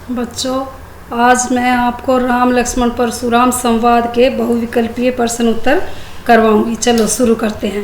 बच्चों, आज मैं आपको राम लक्ष्मण परशुराम संवाद के बहुविकल्पीय प्रश्न उत्तर करवाऊंगी। चलो शुरू करते हैं।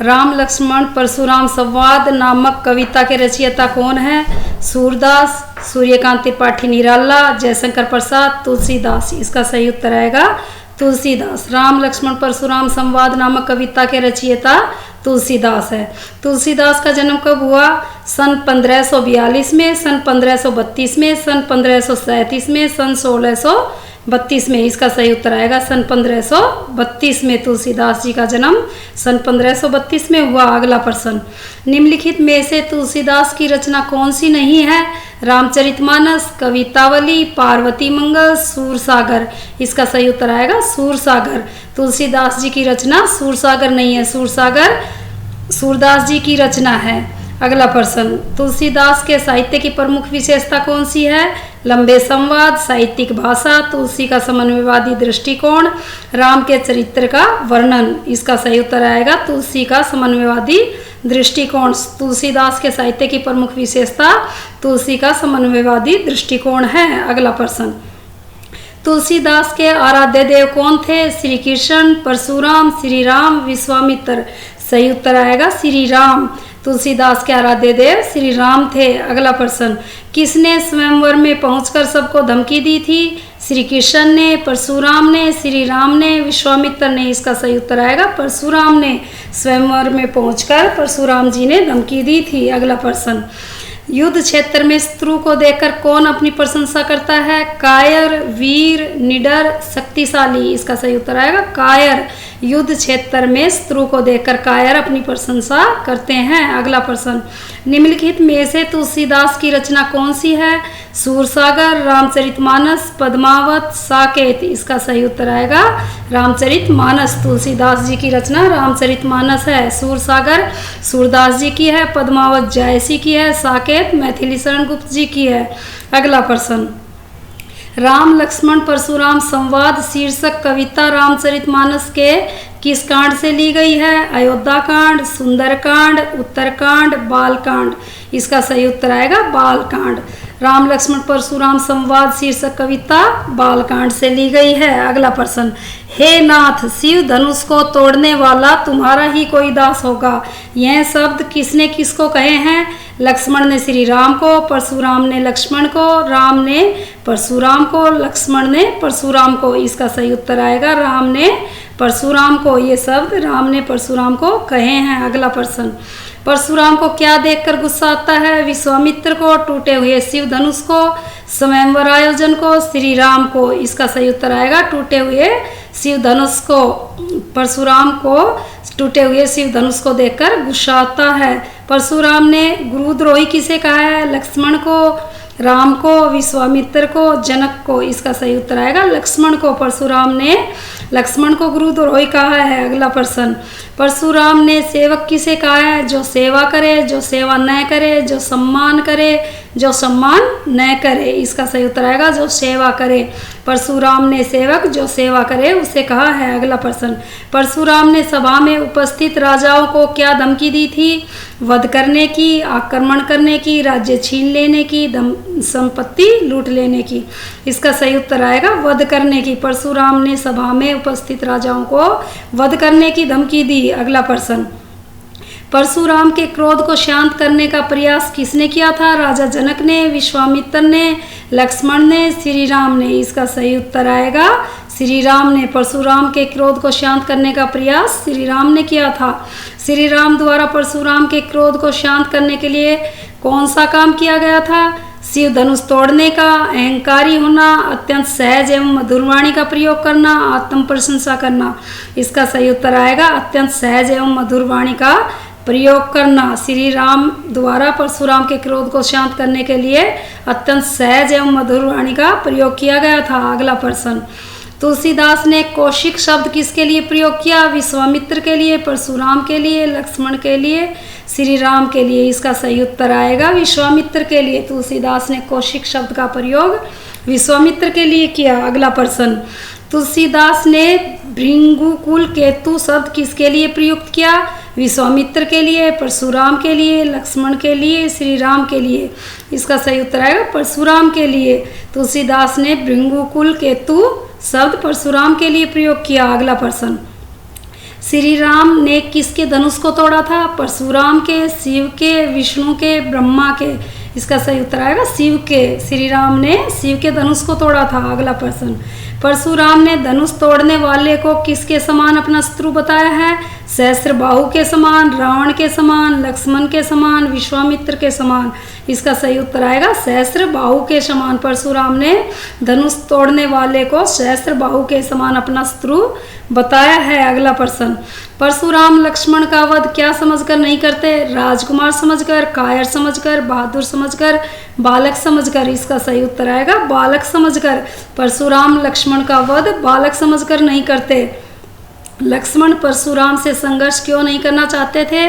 राम लक्ष्मण परशुराम संवाद नामक कविता के रचयिता कौन है? सूरदास, सूर्यकांत त्रिपाठी निराला, जयशंकर प्रसाद, तुलसीदास। इसका सही उत्तर आएगा तुलसीदास। राम लक्ष्मण परशुराम संवाद नामक कविता के रचयिता तुलसीदास है। तुलसीदास का जन्म कब हुआ? सन 1542 में, सन 1532 में, सन 1537 में, सन 1632 में। इसका सही उत्तर आएगा सन 1532 में तुलसीदास जी का जन्म सन 1532 में हुआ। अगला प्रश्न, निम्नलिखित में से तुलसीदास की रचना कौन सी नहीं है? रामचरितमानस, कवितावली, पार्वती मंगल, सूरसागर। इसका सही उत्तर आएगा सूरसागर। तुलसीदास जी की रचना सूरसागर नहीं है, सूरसागर सूरदास जी की रचना है। अगला प्रश्न, तुलसीदास के साहित्य की प्रमुख विशेषता कौन सी है? लंबे संवाद, साहित्यिक भाषा, तुलसी का समन्वयवादी दृष्टिकोण, राम के चरित्र का वर्णन। इसका सही उत्तर आएगा तुलसी का समन्वयवादी दृष्टिकोण। तुलसीदास के साहित्य की प्रमुख विशेषता तुलसी का समन्वयवादी दृष्टिकोण है। अगला प्रश्न, तुलसीदास के आराध्य देव कौन थे? श्री कृष्ण, परशुराम, श्री राम, विश्वामित्र। सही उत्तर आएगा श्री राम। तुलसीदास के आराध्य देव श्री राम थे। अगला प्रश्न, किसने स्वयंवर में पहुंचकर सबको धमकी दी थी? श्री कृष्ण ने, परशुराम ने, श्री राम ने, विश्वामित्र ने। इसका सही उत्तर आएगा परशुराम ने। स्वयंवर में पहुंचकर परशुराम जी ने धमकी दी थी। अगला प्रश्न, युद्ध क्षेत्र में शत्रु को देखकर कौन अपनी प्रशंसा करता है? कायर, वीर, निडर, शक्तिशाली। इसका सही उत्तर आएगा कायर। युद्ध क्षेत्र में शत्रु को देखकर कायर अपनी प्रशंसा करते हैं। अगला प्रश्न, निम्नलिखित में से तुलसीदास की रचना कौन सी है? सूरसागर, रामचरितमानस, पद्मावत, साकेत। इसका सही उत्तर आएगा रामचरितमानस। तुलसीदास जी की रचना रामचरितमानस है। सूरसागर सूरदास जी की है, पद्मावत जयसी की है, साकेत मैथिली शरण गुप्त जी की है। अगला प्रश्न, राम लक्ष्मण परशुराम संवाद शीर्षक कविता रामचरितमानस के किस कांड से ली गई है? अयोध्या कांड, सुंदरकांड, उत्तरकांड, बालकांड। इसका सही उत्तर आएगा बालकांड। राम लक्ष्मण परशुराम संवाद शीर्षक कविता बालकांड से ली गई है। अगला प्रश्न, हे नाथ, शिव धनुष को तोड़ने वाला तुम्हारा ही कोई दास होगा। यह शब्द किसने किसको कहे हैं? लक्ष्मण ने श्री राम को, परशुराम ने लक्ष्मण को, राम ने परशुराम को, लक्ष्मण ने परशुराम को। इसका सही उत्तर आएगा राम ने परशुराम को। ये शब्द राम ने परशुराम को कहे हैं। अगला प्रश्न, परशुराम को क्या देखकर गुस्सा आता है? विश्वामित्र को, टूटे हुए शिव धनुष को, स्वयंवर आयोजन को, श्री राम को। इसका सही उत्तर आएगा टूटे हुए शिव धनुष को। परशुराम को टूटे हुए शिव धनुष को देखकर गुस्सा आता है। परशुराम ने गुरुद्रोही किसे कहा है? लक्ष्मण को, राम को, विश्वामित्र को, जनक को। इसका सही उत्तर आएगा लक्ष्मण को। परशुराम ने लक्ष्मण को गुरुद्रोही कहा है। अगला प्रश्न, परशुराम ने सेवक किसे कहा है? जो सेवा करे, जो सेवा न करे, जो सम्मान करे, जो सम्मान न करे। इसका सही उत्तर आएगा जो सेवा करे। परशुराम ने सेवक जो सेवा करे उसे कहा है। अगला प्रश्न, परशुराम ने सभा में उपस्थित राजाओं को क्या धमकी दी थी? वध करने की, आक्रमण करने की, राज्य छीन लेने की, संपत्ति लूट लेने की। इसका सही उत्तर आएगा वध करने की। परशुराम ने सभा में उपस्थित राजाओं को वध करने की धमकी दी। अगला प्रश्न, परशुराम के क्रोध को शांत करने का प्रयास किसने किया था? राजा जनक ने, विश्वामित्र ने, लक्ष्मण ने, श्री राम ने। इसका सही उत्तर आएगा श्री राम ने। परशुराम के क्रोध को शांत करने का प्रयास श्री राम ने किया था। श्री राम द्वारा परशुराम के क्रोध को शांत करने के लिए कौन सा काम किया गया था? शिव धनुष तोड़ने का, अहंकारी होना, अत्यंत सहज एवं मधुरवाणी का प्रयोग करना, आत्म प्रशंसा करना। इसका सही उत्तर आएगा अत्यंत सहज एवं मधुरवाणी का प्रयोग करना। श्री राम द्वारा परशुराम के क्रोध को शांत करने के लिए अत्यंत सहज एवं मधुरवाणी का प्रयोग किया गया था। अगला प्रश्न, तुलसीदास ने कौशिक शब्द किसके लिए प्रयोग किया? विश्वामित्र के लिए, परशुराम के लिए, लक्ष्मण के लिए, श्री राम के लिए। इसका सही उत्तर आएगा विश्वामित्र के लिए। तुलसीदास ने कौशिक शब्द का प्रयोग विश्वामित्र के लिए किया। अगला प्रश्न, तुलसीदास ने भृंगुकुल केतु शब्द किसके लिए प्रयुक्त किया? विश्वामित्र के लिए, परशुराम के लिए, लक्ष्मण के लिए, श्री राम के लिए। इसका सही उत्तर आएगा परशुराम के लिए। तुलसीदास ने भृंगुकुल केतु शब्द परशुराम के लिए प्रयोग किया। अगला प्रश्न, श्री राम ने किसके धनुष को तोड़ा था? परशुराम के, शिव के, विष्णु के, ब्रह्मा के। इसका सही उत्तर आएगा शिव के। श्री राम ने शिव के धनुष को तोड़ा था। अगला प्रश्न, परशुराम ने धनुष तोड़ने वाले को किसके समान अपना शत्रु बताया है? सहस्त्रबाहु के समान, रावण के समान, लक्ष्मण के समान, विश्वामित्र के समान। इसका सही उत्तर आएगा सहस्त्रबाहु के समान। परशुराम ने धनुष तोड़ने वाले को सहस्त्रबाहु के समान अपना शत्रु बताया है। अगला प्रश्न, परशुराम लक्ष्मण का वध क्या समझकर नहीं करते? राजकुमार समझकर, कायर समझकर, बहादुर समझकर, बालक समझकर। इसका सही उत्तर आएगा बालक समझकर। परशुराम लक्ष्मण का वध बालक समझकर नहीं करते। लक्ष्मण परशुराम से संघर्ष क्यों नहीं करना चाहते थे?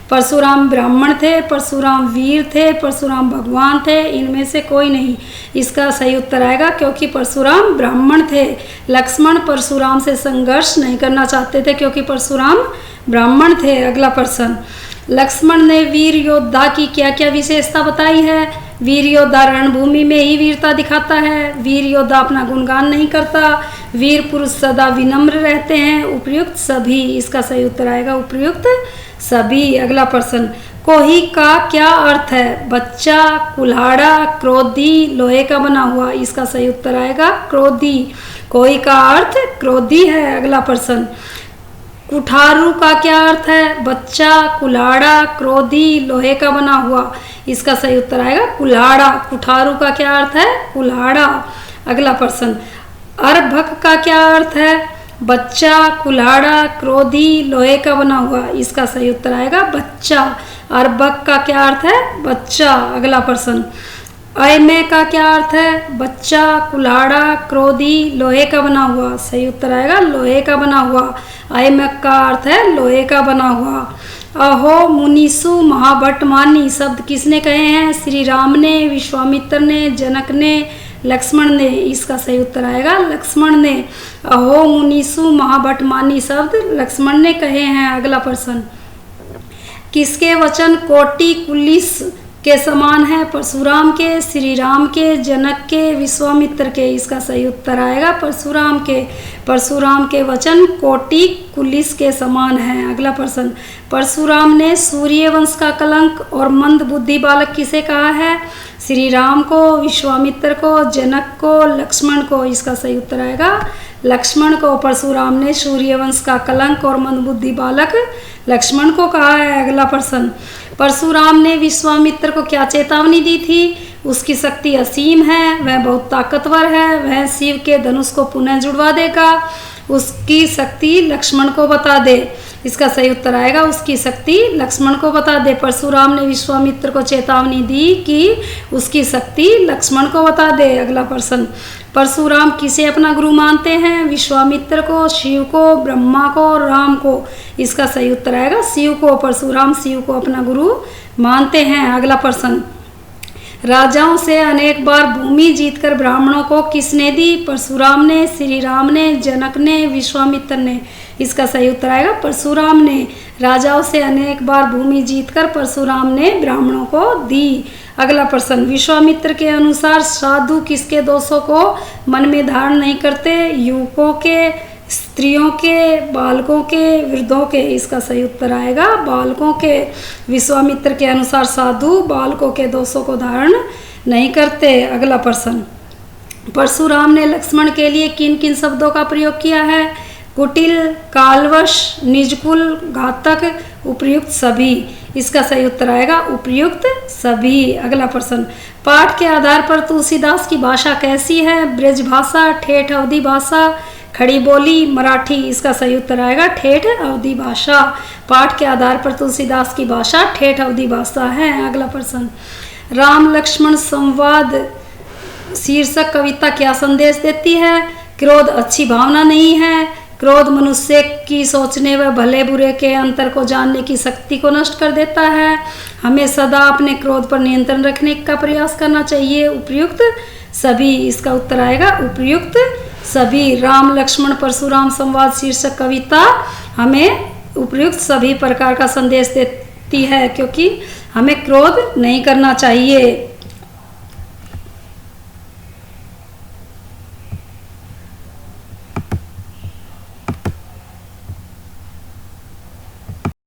परशुराम ब्राह्मण थे, परशुराम वीर थे, परशुराम भगवान थे, इनमें से कोई नहीं। इसका सही उत्तर आएगा क्योंकि परशुराम ब्राह्मण थे। लक्ष्मण परशुराम से संघर्ष नहीं करना चाहते थे क्योंकि परशुराम ब्राह्मण थे। अगला प्रश्न, लक्ष्मण ने वीर योद्धा की क्या क्या विशेषता बताई है? वीर योद्धा रणभूमि में ही वीरता दिखाता है। वीर योद्धा अपना गुणगान नहीं करता। वीर पुरुष सदा विनम्र रहते हैं। उपयुक्त सभी। इसका सही उत्तर आएगा उपयुक्त सभी। अगला प्रश्न, कोही का क्या अर्थ है? बच्चा, कुल्हाड़ा, क्रोधी, लोहे का बना हुआ। इसका सही उत्तर आएगा क्रोधी। कोही का अर्थ क्रोधी है। अगला प्रश्न, कुठारू का क्या अर्थ है? बच्चा, कुल्हाड़ा, क्रोधी, लोहे का बना हुआ। इसका सही उत्तर आएगा कुल्हाड़ा। कुठारू का क्या अर्थ है? कुल्हाड़ा। अगला प्रश्न, अर्भक का क्या अर्थ है? बच्चा, कुल्हाड़ा, क्रोधी, लोहे का बना हुआ। इसका सही उत्तर आएगा बच्चा। अर्भक का क्या अर्थ है? बच्चा। अगला प्रश्न, अयमय का क्या अर्थ है? बच्चा, कुल्हाड़ा, क्रोधी, लोहे का बना हुआ। सही उत्तर आएगा लोहे का बना हुआ। अयमय का अर्थ है लोहे का बना हुआ। अहो मुनीसु महाभट्ट मानी शब्द किसने कहे हैं? श्री राम ने, विश्वामित्र ने, जनक ने, लक्ष्मण ने। इसका सही उत्तर आएगा लक्ष्मण ने। अहो मुनीसु महाभट्ट मानी शब्द लक्ष्मण ने कहे हैं। अगला प्रश्न, किसके वचन कोटि कुलिस के समान है? परशुराम के, श्री राम के, जनक के, विश्वामित्र के। इसका सही उत्तर आएगा परशुराम के। परशुराम के वचन कोटि कुलिस के समान है। अगला प्रश्न, परशुराम ने सूर्यवंश का कलंक और मंद बुद्धि बालक किसे कहा है? श्री राम को, विश्वामित्र को, जनक को, लक्ष्मण को। इसका सही उत्तर आएगा लक्ष्मण को। परशुराम ने सूर्यवंश का कलंक और मंदबुद्धि बालक लक्ष्मण को कहा है। अगला प्रश्न, परशुराम ने विश्वामित्र को क्या चेतावनी दी थी? उसकी शक्ति असीम है, वह बहुत ताकतवर है, वह शिव के धनुष को पुनः जुड़वा देगा, उसकी शक्ति लक्ष्मण को बता दे। इसका सही उत्तर आएगा उसकी शक्ति लक्ष्मण को बता दे। परशुराम ने विश्वामित्र को चेतावनी दी कि उसकी शक्ति लक्ष्मण को बता दे। अगला प्रश्न, परशुराम किसे अपना गुरु मानते हैं? विश्वामित्र को, शिव को, ब्रह्मा को, राम को। इसका सही उत्तर आएगा शिव को। परशुराम शिव को अपना गुरु मानते हैं। अगला प्रश्न, राजाओं से अनेक बार भूमि जीतकर ब्राह्मणों को किसने दी? परशुराम ने, श्री राम ने, जनक ने, विश्वामित्र ने। इसका सही उत्तर आएगा परशुराम ने। राजाओं से अनेक बार भूमि जीतकर परशुराम ने ब्राह्मणों को दी। अगला प्रश्न, विश्वामित्र के अनुसार साधु किसके दोषों को मन में धारण नहीं करते? युवकों के, स्त्रियों के, बालकों के, वृद्धों के। इसका सही उत्तर आएगा बालकों के। विश्वामित्र के अनुसार साधु बालकों के दोषों को धारण नहीं करते। अगला प्रश्न, परशुराम ने लक्ष्मण के लिए किन किन शब्दों का प्रयोग किया है? कुटिल, कालवश, निजकुल, घातक, उपयुक्त सभी। इसका सही उत्तर आएगा उपयुक्त सभी। अगला प्रश्न, पाठ के आधार पर तुलसीदास की भाषा कैसी है? ब्रज भाषा, ठेठ अवधी भाषा, खड़ी बोली, मराठी। इसका सही उत्तर आएगा ठेठ अवधी भाषा। पाठ के आधार पर तुलसीदास की भाषा ठेठ अवधी भाषा है। अगला प्रश्न, राम लक्ष्मण संवाद शीर्षक कविता क्या संदेश देती है? क्रोध अच्छी भावना नहीं है। क्रोध मनुष्य की सोचने व भले बुरे के अंतर को जानने की शक्ति को नष्ट कर देता है। हमें सदा अपने क्रोध पर नियंत्रण रखने का प्रयास करना चाहिए। उपयुक्त सभी। इसका उत्तर आएगा उपयुक्त सभी। राम लक्ष्मण परशुराम संवाद शीर्षक कविता हमें उपयुक्त सभी प्रकार का संदेश देती है, क्योंकि हमें क्रोध नहीं करना चाहिए।